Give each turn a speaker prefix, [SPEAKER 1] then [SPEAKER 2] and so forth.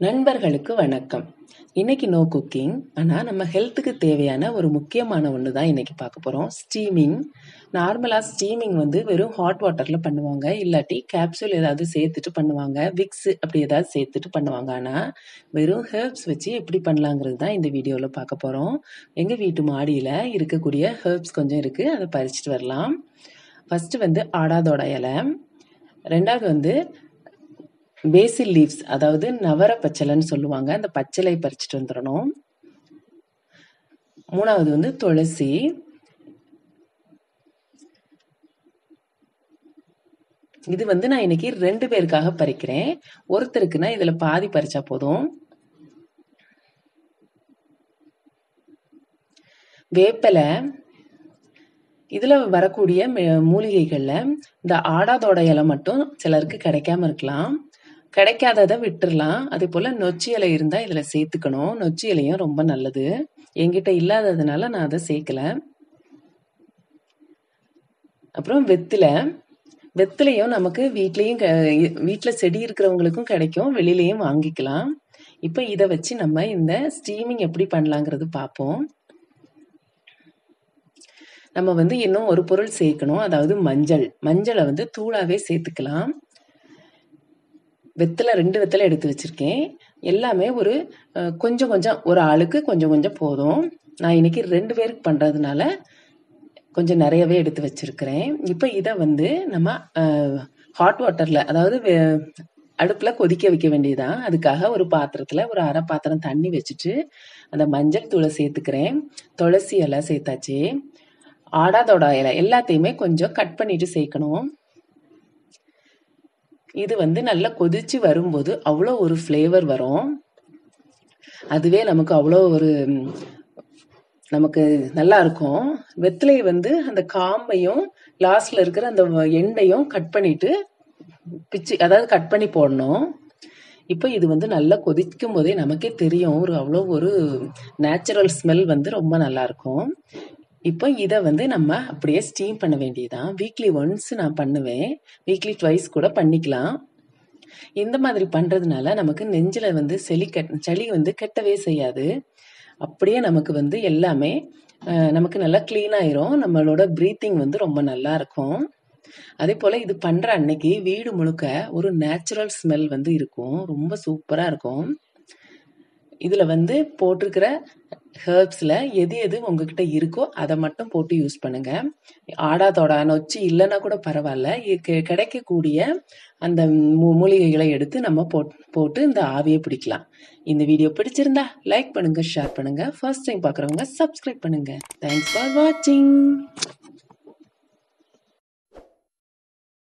[SPEAKER 1] நண்பர்களுக்கு வணக்கம். இன்னைக்கு நோ குக்கிங். ஆனால் நம்ம ஹெல்த்துக்கு தேவையான ஒரு முக்கியமான ஒன்று தான் இன்னைக்கு பார்க்க போகிறோம். ஸ்டீமிங். நார்மலாக ஸ்டீமிங் வெறும் ஹாட் வாட்டரில் பண்ணுவாங்க, இல்லாட்டி கேப்சூல் ஏதாவது சேர்த்துட்டு பண்ணுவாங்க, விக்ஸ் அப்படி ஏதாவது சேர்த்துட்டு பண்ணுவாங்க. ஆனால் வெறும் ஹெர்ப்ஸ் வச்சு எப்படி பண்ணலாங்கிறது தான் இந்த வீடியோவில் பார்க்க போகிறோம். எங்கள் வீட்டு மாடியில் இருக்கக்கூடிய ஹெர்ப்ஸ் கொஞ்சம் இருக்குது, அதை பறிச்சுட்டு வரலாம். ஃபஸ்ட்டு ஆடாதோட இலை, ரெண்டாவது பேசில் லீவ்ஸ், அதாவது நவர பச்சலைன்னு சொல்லுவாங்க, அந்த பச்சலை பறிச்சுட்டு வந்துடணும். மூணாவது துளசி. இது நான் இன்னைக்கு 2 பேருக்காக பறிக்கிறேன். ஒருத்தருக்குன்னா இதுல பாதி பறிச்சா போதும். வேப்பலை. இதுல வரக்கூடிய மூலிகைகள்ல இந்த ஆடாதோட இலை மட்டும் சிலருக்கு கிடைக்காம இருக்கலாம், கிடைக்காததை விட்டுறலாம். அதே போல நொச்சி இலை இருந்தா இதுல சேர்த்துக்கணும். நொச்சி இலையும் ரொம்ப நல்லது. என்கிட்ட இல்லாததுனால நான் அதை சேர்க்கல. அப்புறம் வெத்திலையும் நமக்கு வீட்டுல செடி இருக்கிறவங்களுக்கும் கிடைக்கும், வெளியிலயும் வாங்கிக்கலாம். இப்ப இதை வச்சு நம்ம இந்த ஸ்டீமிங் எப்படி பண்ணலாங்கிறது பார்ப்போம். நம்ம இன்னும் ஒரு பொருள் சேர்க்கணும், அதாவது மஞ்சளை தூளாவே சேர்த்துக்கலாம். வெத்தலை 2 வெத்தலை எடுத்து வச்சிருக்கேன். எல்லாமே கொஞ்சம் ஒரு ஆளுக்கு கொஞ்சம் போதும். நான் இன்னைக்கு 2 பேருக்கு பண்றதுனால கொஞ்சம் நிறையவே எடுத்து வச்சிருக்கிறேன். இப்ப இதை நம்ம ஹாட் வாட்டர்ல, அதாவது அடுப்புல கொதிக்க வைக்க வேண்டியதான். அதுக்காக ஒரு பாத்திரத்துல ஒரு அரை பாத்திரம் தண்ணி வச்சுட்டு அந்த மஞ்சள் தூளை சேர்த்துக்கிறேன். துளசி இலை சேர்த்தாச்சு. ஆடாதோட இலை எல்லாத்தையுமே கொஞ்சம் கட் பண்ணிட்டு சேர்க்கணும். இது நல்லா கொதிச்சு வரும்போது அவ்வளோ ஒரு ஃப்ளேவர் வரும். அதுவே நமக்கு அவ்வளோ நமக்கு நல்லா இருக்கும். வெத்தலை அந்த காம்பையும் லாஸ்ட்ல இருக்கிற அந்த எண்டையும் கட் பண்ணிட்டு அதாவது கட் பண்ணி போடணும். இப்போ இது நல்லா கொதிக்கும் போதே நமக்கே தெரியும், அவ்வளோ ஒரு நேச்சுரல் ஸ்மெல் ரொம்ப நல்லா இருக்கும். இப்போ இதை நம்ம அப்படியே ஸ்டீம் பண்ண வேண்டியதான். வீக்லி ஒன்ஸ் நான் பண்ணுவேன், வீக்லி ட்வைஸ் கூட பண்ணிக்கலாம். இந்த மாதிரி பண்றதுனால நமக்கு நெஞ்சில சளி கெட்டவே செய்யாது. அப்படியே நமக்கு எல்லாமே நமக்கு நல்லா கிளீன் ஆயிரும். நம்மளோட பிரீத்திங் ரொம்ப நல்லா இருக்கும். அதே போல இது பண்ற அன்னைக்கு வீடு முழுக்க ஒரு நேச்சுரல் ஸ்மெல் இருக்கும், ரொம்ப சூப்பரா இருக்கும். இதுல போட்டிருக்கிற ஹெர்ப்ஸ்ல எது உங்ககிட்ட இருக்கோ அதை மட்டும் போட்டு யூஸ் பண்ணுங்க. ஆடாதோட நொச்சி இல்லைன்னா கூட பரவாயில்ல, கிடைக்கக்கூடிய அந்த மூலிகைகளை எடுத்து நம்ம போட்டு இந்த ஆவியை பிடிக்கலாம். இந்த வீடியோ பிடிச்சிருந்தா லைக் பண்ணுங்க, ஷேர் பண்ணுங்க. ஃபர்ஸ்ட் டைம் பார்க்குறவங்க சப்ஸ்கிரைப் பண்ணுங்க. தேங்க்ஸ் ஃபார் வாட்சிங்.